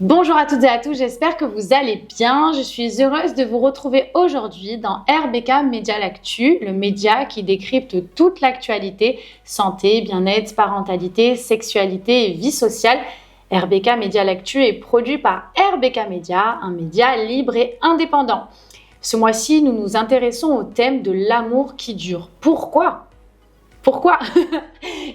Bonjour à toutes et à tous, j'espère que vous allez bien. Je suis heureuse de vous retrouver aujourd'hui dans RBK Média L'Actu, le média qui décrypte toute l'actualité, santé, bien-être, parentalité, sexualité et vie sociale. RBK Média L'Actu est produit par RBK Média, un média libre et indépendant. Ce mois-ci, nous nous intéressons au thème de l'amour qui dure. Pourquoi ?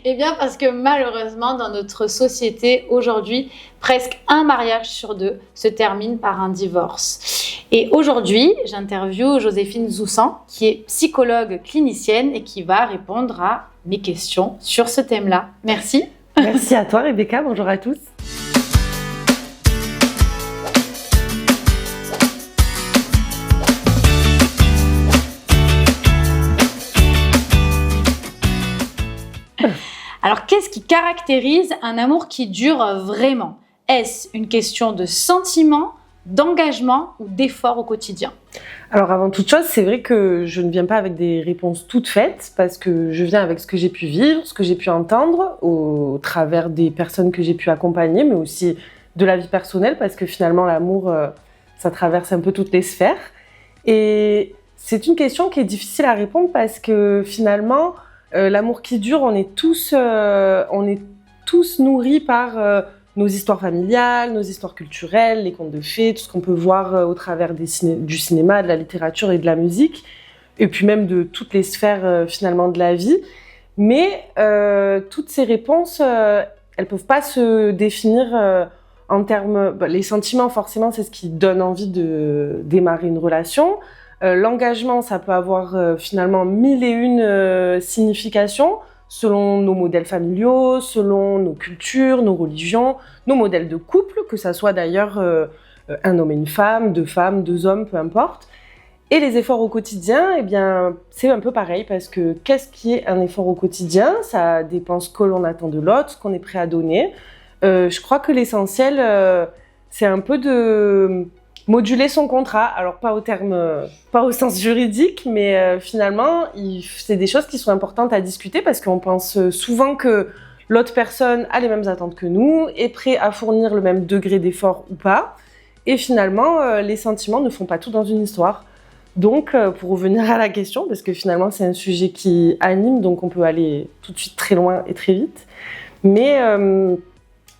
Eh bien parce que malheureusement dans notre société aujourd'hui, presque un mariage sur deux se termine par un divorce. Et aujourd'hui, j'interviewe Joséphine Zoussan qui est psychologue clinicienne et qui va répondre à mes questions sur ce thème-là. Merci. Merci à toi Rebecca, bonjour à tous. Alors, qu'est-ce qui caractérise un amour qui dure vraiment ? Est-ce une question de sentiment, d'engagement ou d'effort au quotidien ? Alors avant toute chose, c'est vrai que je ne viens pas avec des réponses toutes faites parce que je viens avec ce que j'ai pu vivre, ce que j'ai pu entendre au travers des personnes que j'ai pu accompagner, mais aussi de la vie personnelle parce que finalement l'amour, ça traverse un peu toutes les sphères. Et c'est une question qui est difficile à répondre parce que finalement, l'amour qui dure, on est tous nourris par nos histoires familiales, nos histoires culturelles, les contes de fées, tout ce qu'on peut voir au travers du cinéma, de la littérature et de la musique, et puis même de toutes les sphères finalement de la vie. Mais toutes ces réponses, elles peuvent pas se définir en termes... les sentiments, forcément, c'est ce qui donne envie de démarrer une relation. L'engagement, ça peut avoir finalement 1001 significations selon nos modèles familiaux, selon nos cultures, nos religions, nos modèles de couple, que ça soit d'ailleurs un homme et une femme, deux hommes, peu importe. Et les efforts au quotidien, eh bien, c'est un peu pareil parce que qu'est-ce qui est un effort au quotidien ? Ça dépend ce que l'on attend de l'autre, ce qu'on est prêt à donner. Je crois que l'essentiel, c'est un peu de... moduler son contrat, alors pas au sens juridique, mais finalement, c'est des choses qui sont importantes à discuter parce qu'on pense souvent que l'autre personne a les mêmes attentes que nous, est prêt à fournir le même degré d'effort ou pas, et finalement, les sentiments ne font pas tout dans une histoire. Donc, pour revenir à la question, parce que finalement, c'est un sujet qui anime, donc on peut aller tout de suite très loin et très vite, mais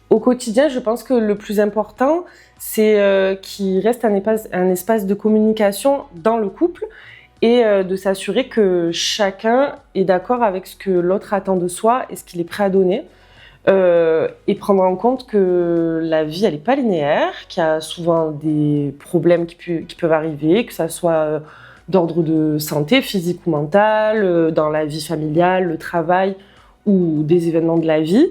au quotidien, je pense que le plus important, c'est qu'il reste un espace de communication dans le couple et de s'assurer que chacun est d'accord avec ce que l'autre attend de soi et ce qu'il est prêt à donner. Et prendre en compte que la vie, elle n'est pas linéaire, qu'il y a souvent des problèmes qui peuvent arriver, que ça soit d'ordre de santé, physique ou mental, dans la vie familiale, le travail ou des événements de la vie.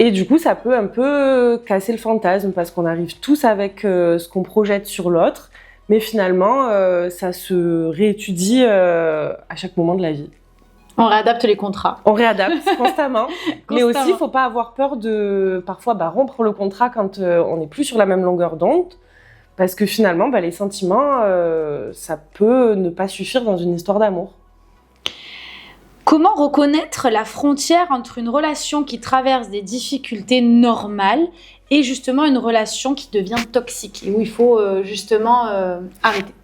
Et du coup, ça peut un peu casser le fantasme parce qu'on arrive tous avec ce qu'on projette sur l'autre, mais finalement, ça se réétudie à chaque moment de la vie. On réadapte les contrats. On réadapte constamment. Mais aussi, il ne faut pas avoir peur de parfois rompre le contrat quand on n'est plus sur la même longueur d'onde, parce que finalement, les sentiments, ça peut ne pas suffire dans une histoire d'amour. Comment reconnaître la frontière entre une relation qui traverse des difficultés normales et justement une relation qui devient toxique et où il faut arrêter ?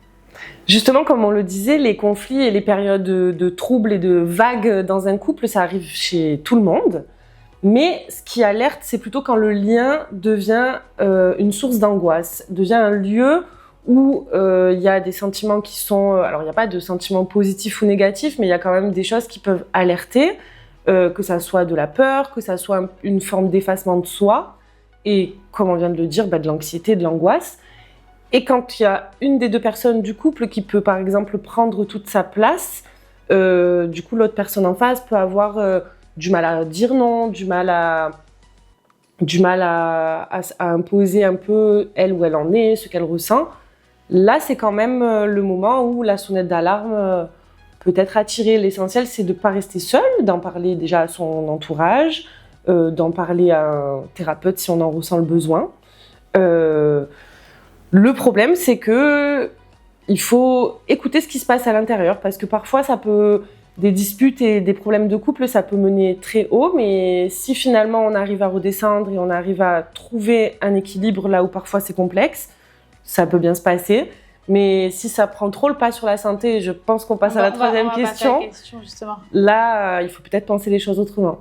Justement, comme on le disait, les conflits et les périodes de troubles et de vagues dans un couple, ça arrive chez tout le monde. Mais ce qui alerte, c'est plutôt quand le lien devient une source d'angoisse, devient un lieu où il y a des sentiments qui sont... alors, il n'y a pas de sentiments positifs ou négatifs, mais il y a quand même des choses qui peuvent alerter, que ça soit de la peur, que ça soit une forme d'effacement de soi, et comme on vient de le dire, de l'anxiété, de l'angoisse. Et quand il y a une des deux personnes du couple qui peut, par exemple, prendre toute sa place, du coup, l'autre personne en face peut avoir du mal à dire non, du mal à imposer un peu elle où elle en est, ce qu'elle ressent. Là, c'est quand même le moment où la sonnette d'alarme peut être attirée. L'essentiel, c'est de ne pas rester seul, d'en parler déjà à son entourage, d'en parler à un thérapeute si on en ressent le besoin. Le problème, c'est que il faut écouter ce qui se passe à l'intérieur parce que parfois, ça peut des disputes et des problèmes de couple, ça peut mener très haut, mais si finalement on arrive à redescendre et on arrive à trouver un équilibre là où parfois c'est complexe, ça peut bien se passer. Mais si ça prend trop le pas sur la santé, je pense qu'on passe à la troisième question. Là, il faut peut-être penser les choses autrement.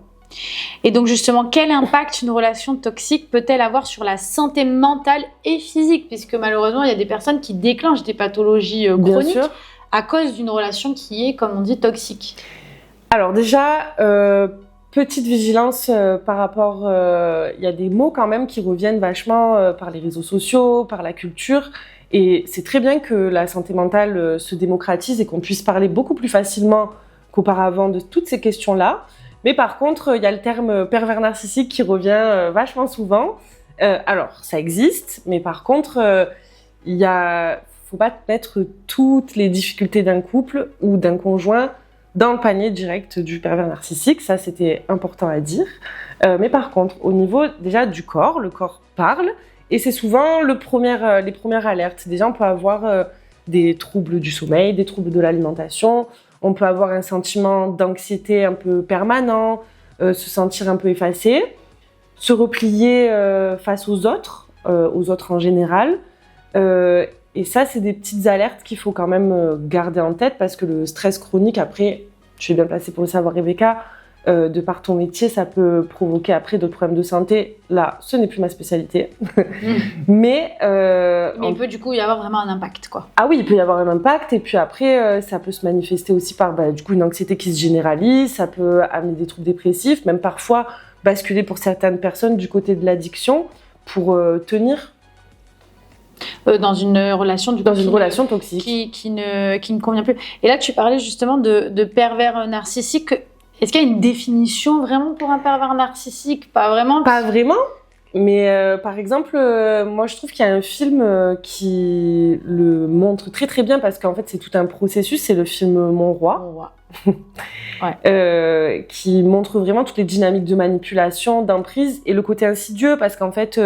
Et donc justement, quel impact une relation toxique peut-elle avoir sur la santé mentale et physique? Puisque malheureusement, il y a des personnes qui déclenchent des pathologies chroniques à cause d'une relation qui est, comme on dit, toxique. Alors déjà, petite vigilance par rapport... Il y a des mots quand même qui reviennent vachement par les réseaux sociaux, par la culture. Et c'est très bien que la santé mentale se démocratise et qu'on puisse parler beaucoup plus facilement qu'auparavant de toutes ces questions-là. Mais par contre, il y a le terme pervers narcissique qui revient vachement souvent. Alors, ça existe, mais par contre, faut pas mettre toutes les difficultés d'un couple ou d'un conjoint dans le panier direct du pervers narcissique. Ça, c'était important à dire. Mais par contre, au niveau déjà du corps, le corps parle. Et c'est souvent les premières alertes. Déjà, on peut avoir des troubles du sommeil, des troubles de l'alimentation. On peut avoir un sentiment d'anxiété un peu permanent, se sentir un peu effacé, se replier face aux autres en général. Et ça, c'est des petites alertes qu'il faut quand même garder en tête parce que le stress chronique, après, tu es bien placée pour le savoir, Rebecca, de par ton métier, ça peut provoquer après d'autres problèmes de santé. Là, ce n'est plus ma spécialité. Mais il peut du coup y avoir vraiment un impact, quoi. Ah oui, il peut y avoir un impact. Et puis après, ça peut se manifester aussi par du coup, une anxiété qui se généralise. Ça peut amener des troubles dépressifs, même parfois basculer pour certaines personnes du côté de l'addiction pour tenir. Dans une relation relation toxique qui ne convient plus. Et là, tu parlais justement de pervers narcissique. Est-ce qu'il y a une définition vraiment pour un pervers narcissique? Pas vraiment. Pas vraiment. Mais par exemple, moi je trouve qu'il y a un film qui le montre très très bien parce qu'en fait c'est tout un processus. C'est le film Mon Roi. Ouais. Qui montre vraiment toutes les dynamiques de manipulation, d'emprise et le côté insidieux parce qu'en fait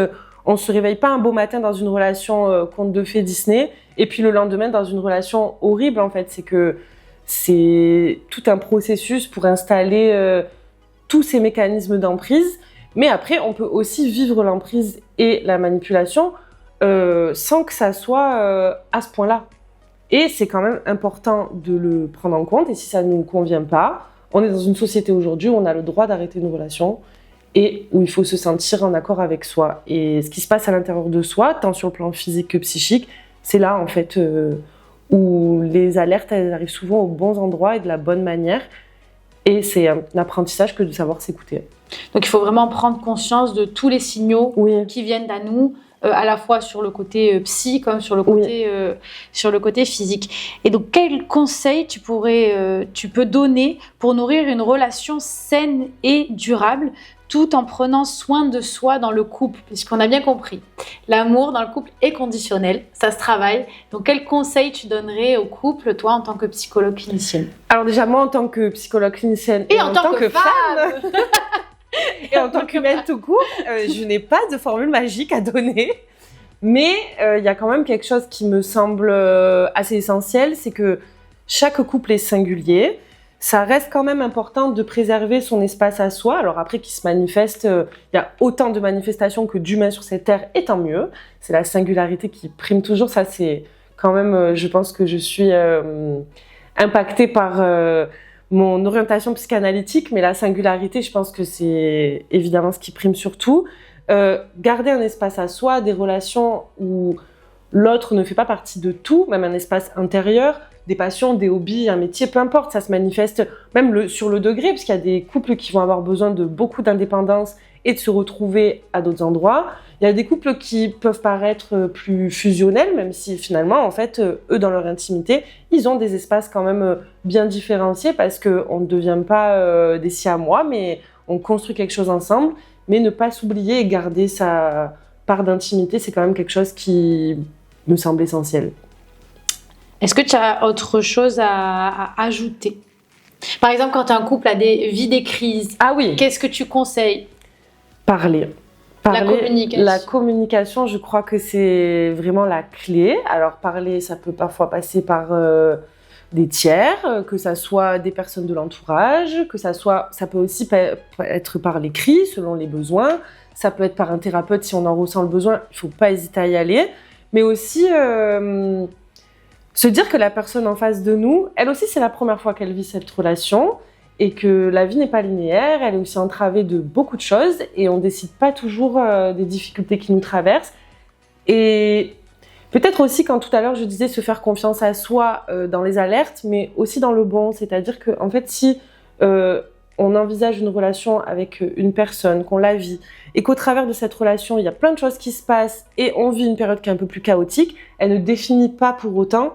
on se réveille pas un beau matin dans une relation conte de fées Disney et puis le lendemain dans une relation horrible en fait. C'est tout un processus pour installer tous ces mécanismes d'emprise. Mais après, on peut aussi vivre l'emprise et la manipulation sans que ça soit à ce point-là. Et c'est quand même important de le prendre en compte. Et si ça ne nous convient pas, on est dans une société aujourd'hui où on a le droit d'arrêter une relation et où il faut se sentir en accord avec soi. Et ce qui se passe à l'intérieur de soi, tant sur le plan physique que psychique, c'est là en fait où les alertes elles arrivent souvent aux bons endroits et de la bonne manière. Et c'est un apprentissage que de savoir s'écouter. Donc il faut vraiment prendre conscience de tous les signaux qui viennent à nous, à la fois sur le côté psy comme sur le côté physique. Et donc quels conseils tu peux donner pour nourrir une relation saine et durable tout en prenant soin de soi dans le couple, puisqu'on a bien compris, l'amour dans le couple est conditionnel, ça se travaille. Donc, quels conseils tu donnerais au couple, toi, en tant que psychologue clinicienne? Alors déjà, moi, en tant que psychologue clinicienne et en tant que femme et en tant qu'humaine tout court, je n'ai pas de formule magique à donner. Mais il y a quand même quelque chose qui me semble assez essentiel, c'est que chaque couple est singulier. Ça reste quand même important de préserver son espace à soi. Alors après, qu'il se manifeste, il y a autant de manifestations que d'humains sur cette terre, et tant mieux. C'est la singularité qui prime toujours. Ça, c'est quand même, je pense que je suis impactée par mon orientation psychanalytique, mais la singularité, je pense que c'est évidemment ce qui prime surtout. Garder un espace à soi, des relations où l'autre ne fait pas partie de tout, même un espace intérieur, des passions, des hobbies, un métier, peu importe, ça se manifeste même sur le degré, parce qu'il y a des couples qui vont avoir besoin de beaucoup d'indépendance et de se retrouver à d'autres endroits. Il y a des couples qui peuvent paraître plus fusionnels, même si finalement, en fait, eux, dans leur intimité, ils ont des espaces quand même bien différenciés, parce qu'on ne devient pas des siamois, mais on construit quelque chose ensemble. Mais ne pas s'oublier et garder sa part d'intimité, c'est quand même quelque chose qui me semble essentiel. Est-ce que tu as autre chose à ajouter? Par exemple, quand un couple vit des crises, qu'est-ce que tu conseilles? Parler. La communication, je crois que c'est vraiment la clé. Alors parler, ça peut parfois passer par des tiers, que ça soit des personnes de l'entourage, ça peut aussi être par l'écrit, selon les besoins, ça peut être par un thérapeute si on en ressent le besoin, il ne faut pas hésiter à y aller, mais aussi se dire que la personne en face de nous, elle aussi c'est la première fois qu'elle vit cette relation, et que la vie n'est pas linéaire, elle est aussi entravée de beaucoup de choses, et on ne décide pas toujours des difficultés qui nous traversent, et peut-être aussi, quand tout à l'heure je disais se faire confiance à soi dans les alertes, mais aussi dans le bon, c'est-à-dire que en fait, si on envisage une relation avec une personne, qu'on la vit, et qu'au travers de cette relation, il y a plein de choses qui se passent, et on vit une période qui est un peu plus chaotique, elle ne définit pas pour autant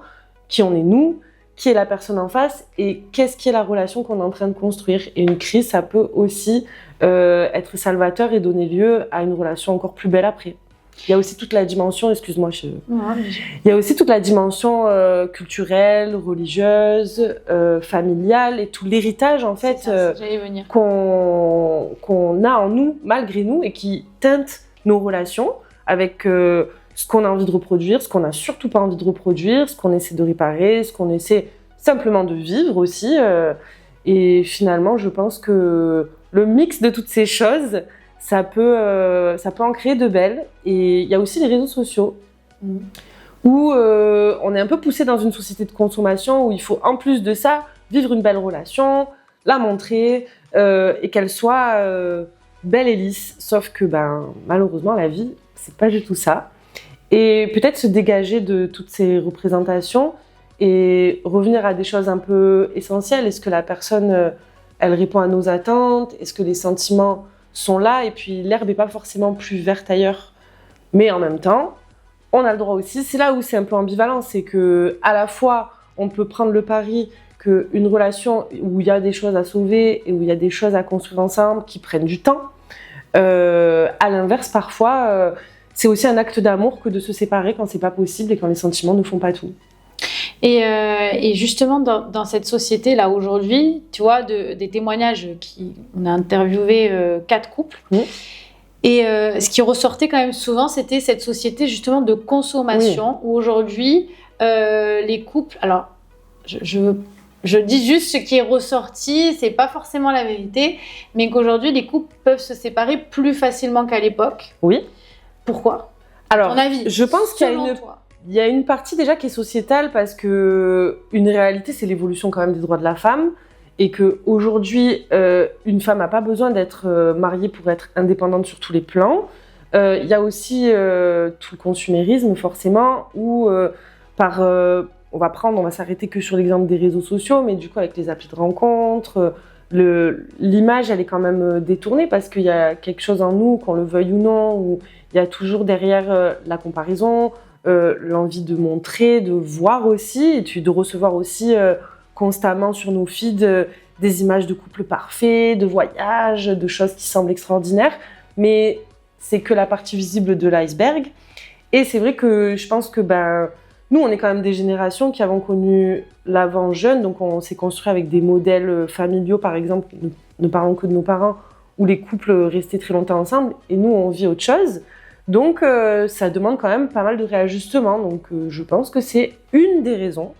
qui on est nous, qui est la personne en face, et qu'est-ce qui est la relation qu'on est en train de construire. Et une crise, ça peut aussi être salvateur et donner lieu à une relation encore plus belle après. Il y a aussi toute la dimension, il y a aussi toute la dimension culturelle, religieuse, familiale et tout l'héritage en fait qu'on a en nous, malgré nous, et qui teinte nos relations avec ce qu'on a envie de reproduire, ce qu'on n'a surtout pas envie de reproduire, ce qu'on essaie de réparer, ce qu'on essaie simplement de vivre aussi. Et finalement, je pense que le mix de toutes ces choses, ça peut en créer de belles. Et il y a aussi les réseaux sociaux, où on est un peu poussé dans une société de consommation, où il faut en plus de ça vivre une belle relation, la montrer, et qu'elle soit belle et lisse. Sauf que malheureusement, la vie, c'est pas du tout ça. Et peut-être se dégager de toutes ces représentations et revenir à des choses un peu essentielles. Est-ce que la personne, elle répond à nos attentes? Est-ce que les sentiments sont là? Et puis l'herbe n'est pas forcément plus verte ailleurs. Mais en même temps, on a le droit aussi, c'est là où c'est un peu ambivalent, c'est que à la fois, on peut prendre le pari qu'une relation où il y a des choses à sauver et où il y a des choses à construire ensemble qui prennent du temps. À l'inverse, parfois, c'est aussi un acte d'amour que de se séparer quand c'est pas possible et quand les sentiments ne font pas tout. Et justement, dans cette société-là, aujourd'hui, tu vois, des témoignages on a interviewé 4 couples. Et ce qui ressortait quand même souvent, c'était cette société justement de consommation, où aujourd'hui, les couples... Alors, je dis juste ce qui est ressorti, c'est pas forcément la vérité, mais qu'aujourd'hui, les couples peuvent se séparer plus facilement qu'à l'époque. Oui. Pourquoi? Alors, à ton avis, je pense qu'il y a une partie déjà qui est sociétale, parce que une réalité, c'est l'évolution quand même des droits de la femme, et que aujourd'hui, une femme n'a pas besoin d'être mariée pour être indépendante sur tous les plans. Il y a aussi tout le consumérisme, forcément, où on va s'arrêter que sur l'exemple des réseaux sociaux, mais du coup, avec les applis de rencontre, l'image, elle est quand même détournée, parce qu'il y a quelque chose en nous, qu'on le veuille ou non, où il y a toujours derrière la comparaison, l'envie de montrer, de voir aussi, et puis de recevoir aussi constamment sur nos feeds des images de couples parfaits, de voyages, de choses qui semblent extraordinaires, mais c'est que la partie visible de l'iceberg. Et c'est vrai que je pense que nous, on est quand même des générations qui avons connu l'avant jeune, donc on s'est construit avec des modèles familiaux, par exemple, ne parlons que de nos parents, où les couples restaient très longtemps ensemble, et nous, on vit autre chose. Donc, ça demande quand même pas mal de réajustements. Donc, je pense que c'est une des raisons,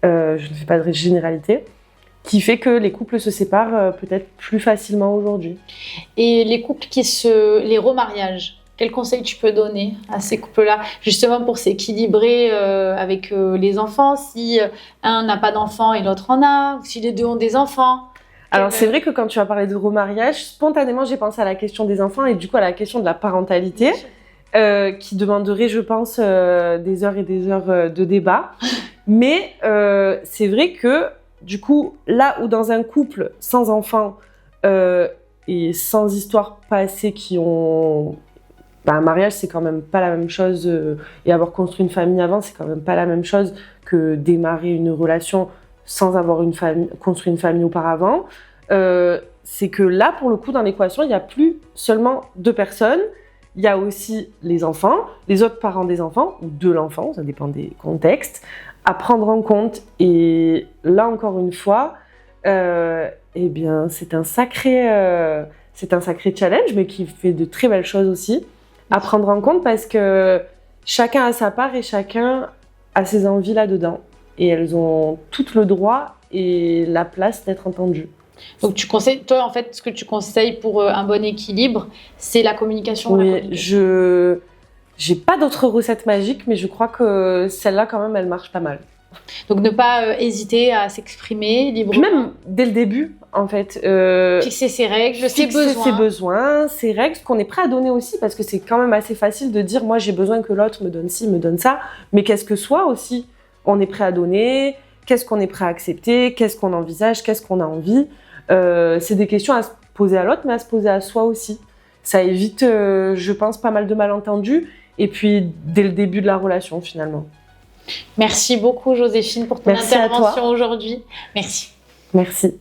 je ne fais pas de généralité, qui fait que les couples se séparent peut-être plus facilement aujourd'hui. Et les couples les remariages, quels conseils tu peux donner à ces couples-là, justement pour s'équilibrer avec les enfants, si un n'a pas d'enfants et l'autre en a, ou si les deux ont des enfants? Alors, c'est vrai que quand tu as parlé de remariage, spontanément, j'ai pensé à la question des enfants et du coup à la question de la parentalité, qui demanderait, je pense, des heures et des heures de débat. Mais c'est vrai que, du coup, là où dans un couple sans enfants et sans histoire passée qui ont... un mariage, c'est quand même pas la même chose, et avoir construit une famille avant, c'est quand même pas la même chose que démarrer une relation sans avoir construit une famille auparavant. C'est que là, pour le coup, dans l'équation, il n'y a plus seulement 2 personnes, il y a aussi les enfants, les autres parents des enfants, ou de l'enfant, ça dépend des contextes, à prendre en compte. Et là, encore une fois, eh bien, c'est un sacré challenge, mais qui fait de très belles choses aussi, à prendre en compte, parce que chacun a sa part et chacun a ses envies là-dedans. et elles ont tout le droit et la place d'être entendues. Donc toi en fait, ce que tu conseilles pour un bon équilibre, c'est la communication. Oui, la communication. j'ai pas d'autres recettes magiques, mais je crois que celle-là quand même elle marche pas mal. Donc ne pas hésiter à s'exprimer librement. Puis même dès le début, en fait. Fixer ses règles, ses besoins, ses règles, ce qu'on est prêt à donner aussi, parce que c'est quand même assez facile de dire moi j'ai besoin que l'autre me donne ci, me donne ça, mais qu'est-ce que soi aussi on est prêt à donner, qu'est-ce qu'on est prêt à accepter, qu'est-ce qu'on envisage, qu'est-ce qu'on a envie. C'est des questions à se poser à l'autre, mais à se poser à soi aussi. Ça évite, je pense, pas mal de malentendus, et puis dès le début de la relation finalement. Merci beaucoup Joséphine pour ton intervention aujourd'hui. Merci. Merci.